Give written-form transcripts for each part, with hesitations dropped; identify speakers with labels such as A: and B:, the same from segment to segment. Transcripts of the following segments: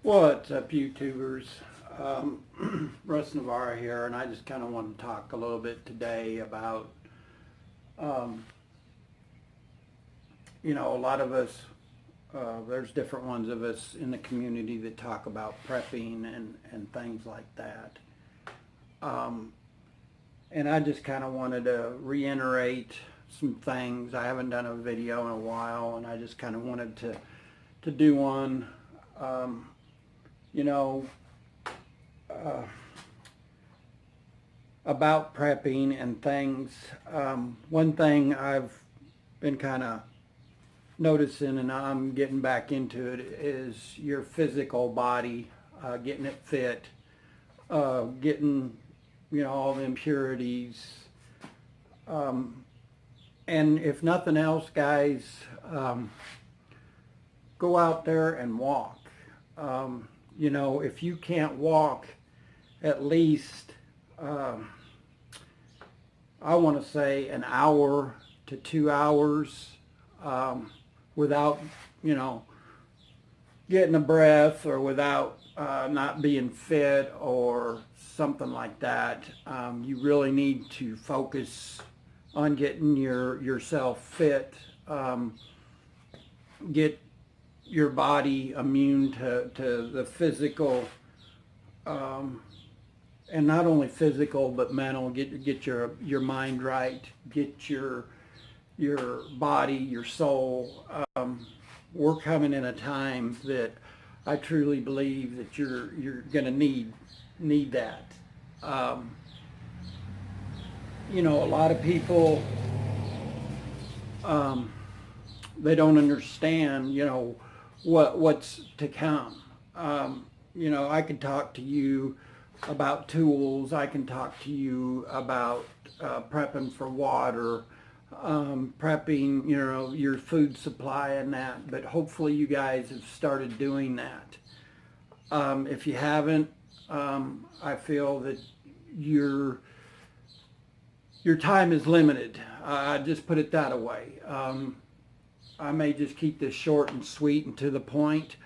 A: What's up, YouTubers? Russ Navarro here, and I just kind of want to talk a little bit today about, um, a lot of us, there's different ones of us in the community that talk about prepping and things like that. And I just kind of wanted to reiterate some things. I haven't done a video in a while, and I just kind of wanted to do one. You know, about prepping and things. One thing I've been kind of noticing, and I'm getting back into it, is your physical body, getting it fit, getting, all the impurities. And if nothing else, guys, go out there and walk. If you can't walk at least, I want to say an hour to 2 hours without, getting a breath, or without not being fit or something like that, you really need to focus on getting yourself fit, get your body immune to the physical, and not only physical but mental. Get your mind right, get your body, your soul. We're coming in a time that I truly believe that you're gonna need that. A lot of people, they don't understand, what's to come. I can talk to you about tools. I can talk to you about prepping for water, prepping, your food supply and that. But hopefully you guys have started doing that. If you haven't, I feel that your time is limited. I just put it that way. I may just keep this short and sweet and to the point,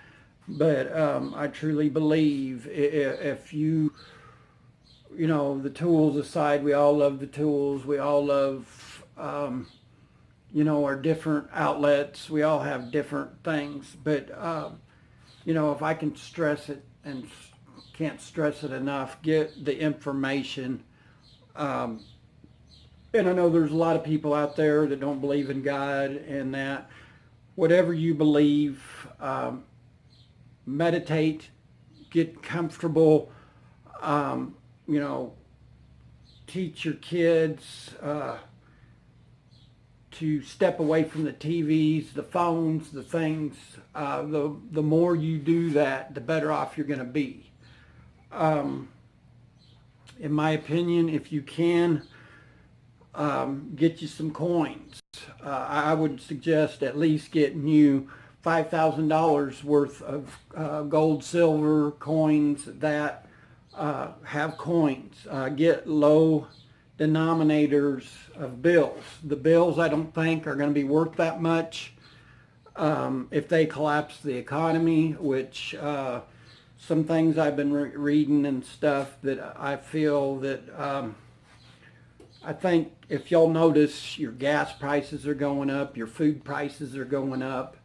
A: but I truly believe if you, the tools aside, we all love the tools. We all love, our different outlets. We all have different things, but, if I can stress it and can't stress it enough, get the information. And I know there's a lot of people out there that don't believe in God and that. Whatever you believe, meditate, get comfortable, teach your kids to step away from the TVs, the phones, the things. The more you do that, the better off you're going to be. In my opinion, if you can, get you some coins. I would suggest at least getting you $5,000 worth of gold, silver coins that have coins. Get low denominators of bills. The bills, I don't think, are going to be worth that much if they collapse the economy, which some things I've been reading and stuff that I feel that I think if y'all notice, your gas prices are going up, your food prices are going up,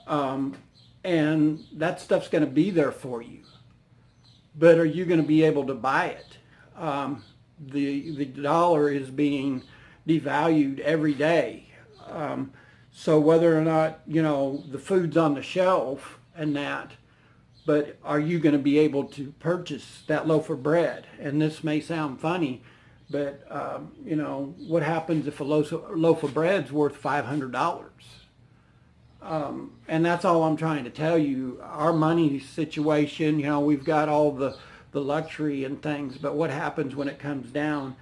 A: and that stuff's going to be there for you. But are you going to be able to buy it? The dollar is being devalued every day. So whether or not, the food's on the shelf and that, but are you going to be able to purchase that loaf of bread? And this may sound funny, but, what happens if a loaf of bread's worth $500? And that's all I'm trying to tell you. Our money situation, we've got all the luxury and things, but what happens when it comes down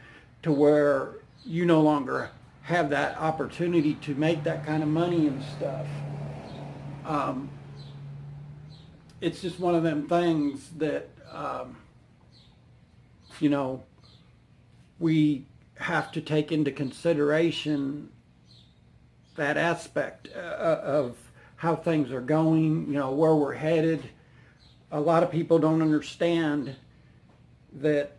A: to where you no longer have that opportunity to make that kind of money and stuff? It's just one of them things that, we have to take into consideration that aspect of how things are going, where we're headed. a lot of people don't understand that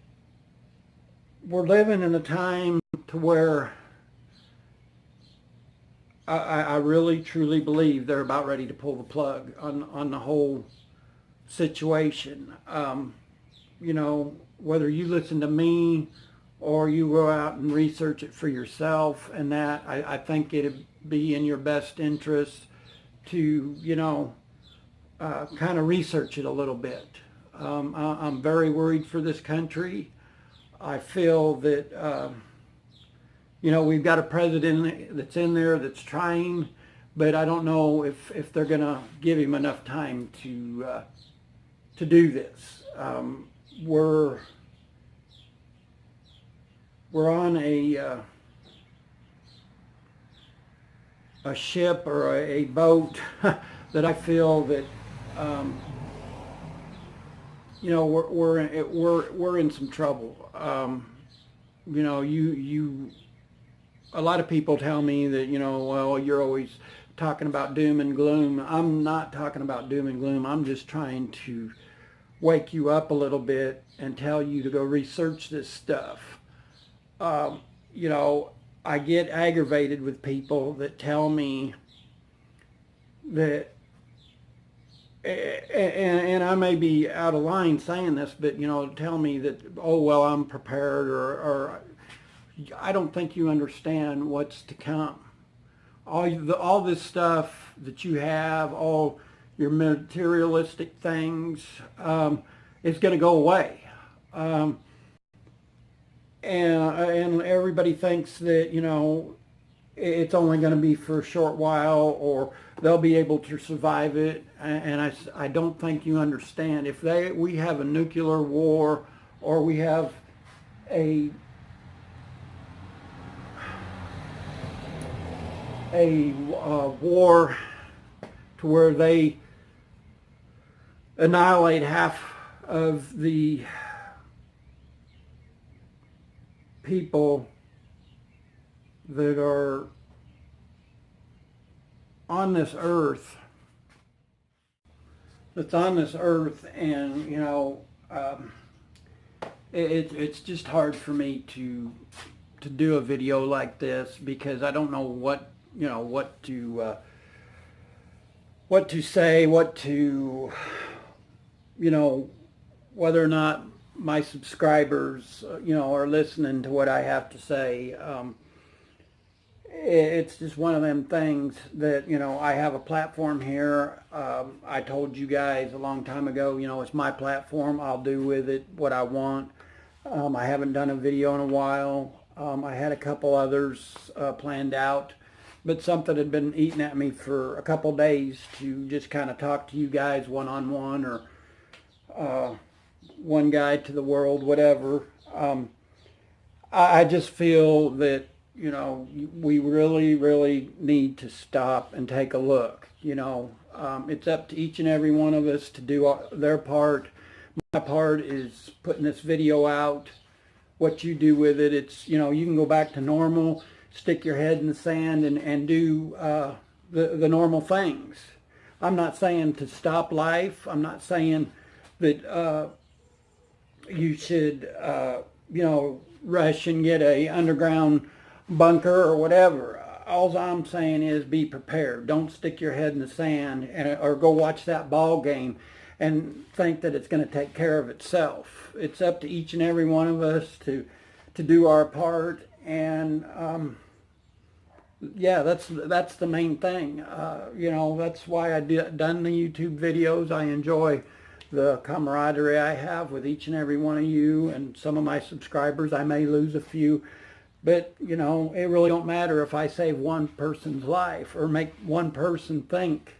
A: we're living in a time to where I really truly believe they're about ready to pull the plug on the whole situation. You know, whether you listen to me or you go out and research it for yourself, and that I think it'd be in your best interest to, you know, kind of research it a little bit. I'm very worried for this country. I feel that, you know, we've got a president that's in there that's trying, but I don't know if they're going to give him enough time to do this. We're on a ship or a boat that I feel that you know, we're in some trouble. You know, a lot of people tell me that, you know, well, you're always talking about doom and gloom. I'm not talking about doom and gloom. I'm just trying to wake you up a little bit and tell you to go research this stuff. You know, I get aggravated with people that tell me that, and I may be out of line saying this, but, you know, tell me that, oh, well, I'm prepared, or I don't think you understand what's to come. All this stuff that you have, all your materialistic things, is going to go away. And everybody thinks that, you know, it's only going to be for a short while, or they'll be able to survive it. And I don't think you understand. If we have a nuclear war, or we have a war to where they annihilate half of the people that are on this earth, and, you know, it's just hard for me to do a video like this, because I don't know what, you know, what to say, what to, you know, whether or not my subscribers, you know, are listening to what I have to say. It's just one of them things that, you know, I have a platform here. I told you guys a long time ago, you know, it's my platform. I'll do with it what I want. I haven't done a video in a while. I had a couple others planned out, but something had been eating at me for a couple days to just kind of talk to you guys one-on-one, or one guy to the world, whatever. I just feel that, you know, we really, really need to stop and take a look. You know, it's up to each and every one of us to do their part. My part is putting this video out. What you do with it, it's, you know, you can go back to normal, stick your head in the sand, and do the normal things. I'm not saying to stop life. I'm not saying that you should, you know, rush and get a underground bunker or whatever. All I'm saying is be prepared. Don't stick your head in the sand, or go watch that ball game and think that it's going to take care of itself. It's up to each and every one of us to do our part, and yeah, that's the main thing. You know, that's why I done the YouTube videos. I enjoy the camaraderie I have with each and every one of you, and some of my subscribers. I may lose a few, but, you know, it really don't matter if I save one person's life or make one person think,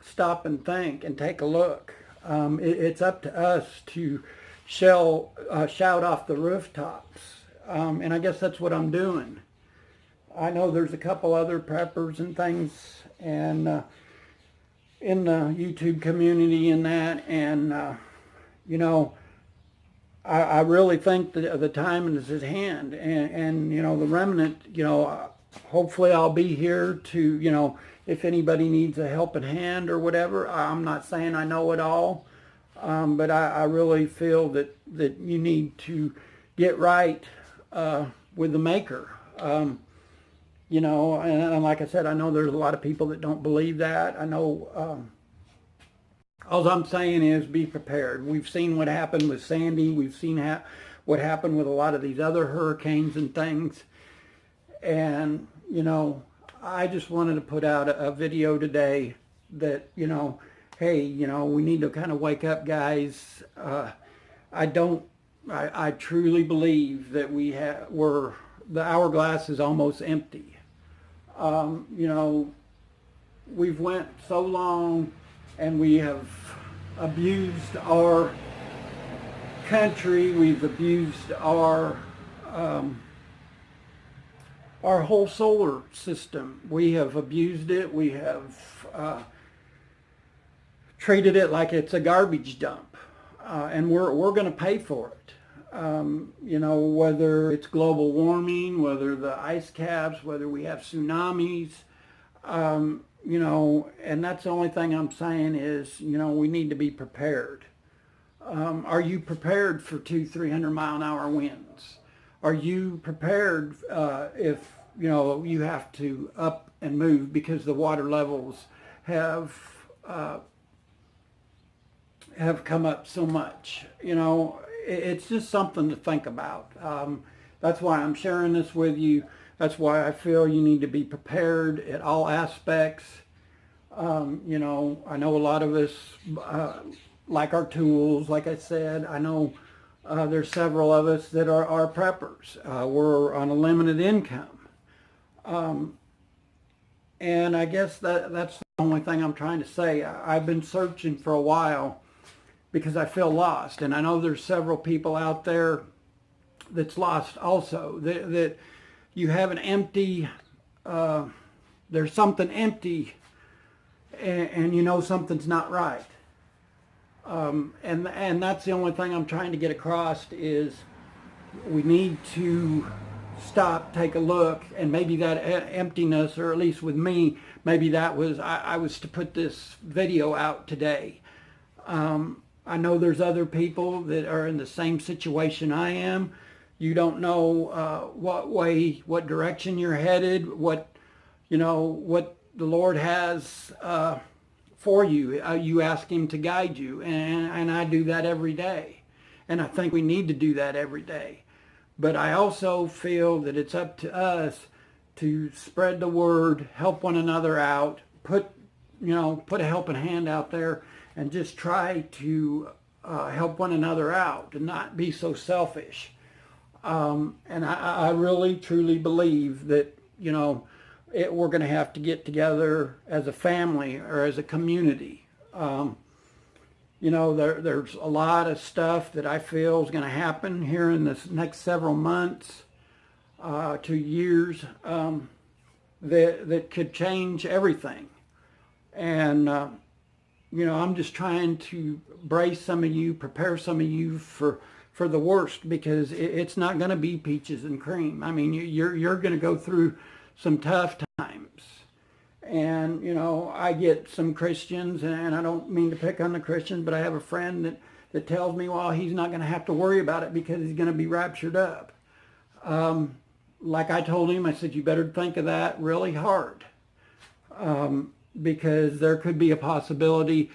A: stop and think and take a look. It's up to us to shout off the rooftops, and I guess that's what I'm doing. I know there's a couple other preppers and things, and in the YouTube community and that, and you know, I really think that the time is at hand, and you know, the remnant, you know, hopefully I'll be here to, you know, if anybody needs a helping hand or whatever. I'm not saying I know it all. But I really feel that you need to get right with the Maker. You know, and like I said, I know there's a lot of people that don't believe that. I know all I'm saying is be prepared. We've seen what happened with Sandy. We've seen what happened with a lot of these other hurricanes and things. And, you know, I just wanted to put out a video today that, you know, hey, you know, we need to kind of wake up, guys. I truly believe that the hourglass is almost empty. You know, we've went so long and we have abused our country. We've abused our whole solar system. We have abused it. We have treated it like it's a garbage dump, and we're going to pay for it. You know, whether it's global warming, whether the ice caps, whether we have tsunamis, you know, and that's the only thing I'm saying is, you know, we need to be prepared. Are you prepared for 200-300 mile an hour winds? Are you prepared if, you know, you have to up and move because the water levels have come up so much? You know, it's just something to think about. That's why I'm sharing this with you. That's why I feel you need to be prepared at all aspects. You know, I know a lot of us like our tools. Like I said, I know there's several of us that are preppers. We're on a limited income. And I guess that's the only thing I'm trying to say. I've been searching for a while because I feel lost. And I know there's several people out there that's lost also. That you have an empty, there's something empty and you know something's not right. And that's the only thing I'm trying to get across is we need to stop, take a look, and maybe that emptiness, or at least with me, maybe that was, I was to put this video out today. I know there's other people that are in the same situation I am. You don't know what direction you're headed, what the Lord has for you. You ask Him to guide you, and I do that every day. And I think we need to do that every day. But I also feel that it's up to us to spread the word, help one another out, put a helping hand out there, and just try to help one another out and not be so selfish. And I really, truly believe that, you know, we're going to have to get together as a family or as a community. You know, there's a lot of stuff that I feel is going to happen here in this next several months to years that could change everything. And, you know, I'm just trying to brace some of you, prepare some of you for the worst, because it's not going to be peaches and cream. I mean, you're going to go through some tough times. And, you know, I get some Christians, and I don't mean to pick on the Christians, but I have a friend that tells me, well, he's not going to have to worry about it because he's going to be raptured up. Like I told him, I said, you better think of that really hard. Because there could be a possibility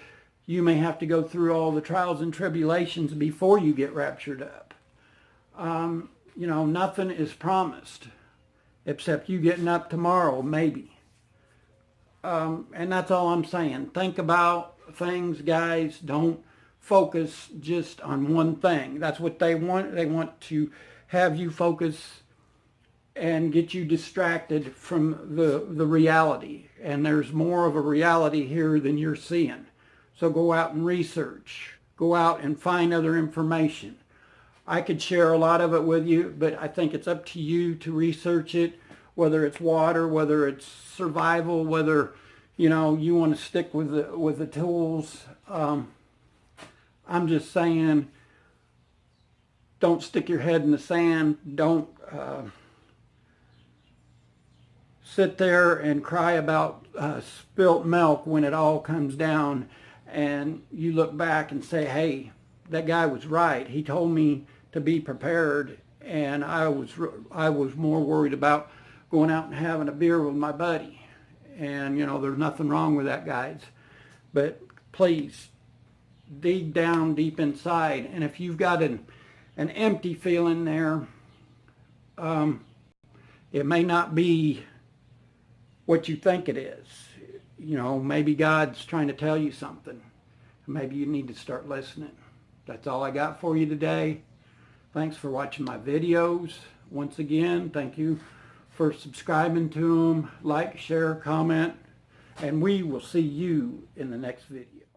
A: you may have to go through all the trials and tribulations before you get raptured up. You know, nothing is promised except you getting up tomorrow, maybe. And that's all I'm saying. Think about things, guys. Don't focus just on one thing. That's what they want. They want to have you focus and get you distracted from the reality. And there's more of a reality here than you're seeing. So go out and research. Go out and find other information. I could share a lot of it with you, but I think it's up to you to research it, whether it's water, whether it's survival, whether, you know, you want to stick with the tools. I'm just saying, don't stick your head in the sand. Don't sit there and cry about spilt milk when it all comes down and you look back and say, hey, that guy was right. He told me to be prepared, and I was more worried about going out and having a beer with my buddy. And, you know, there's nothing wrong with that, guys. But please, dig down deep inside. And if you've got an empty feeling there, it may not be what you think it is. You know, maybe God's trying to tell you something. Maybe you need to start listening. That's all I got for you today. Thanks for watching my videos. Once again, thank you for subscribing to them. Like, share, comment, and we will see you in the next video.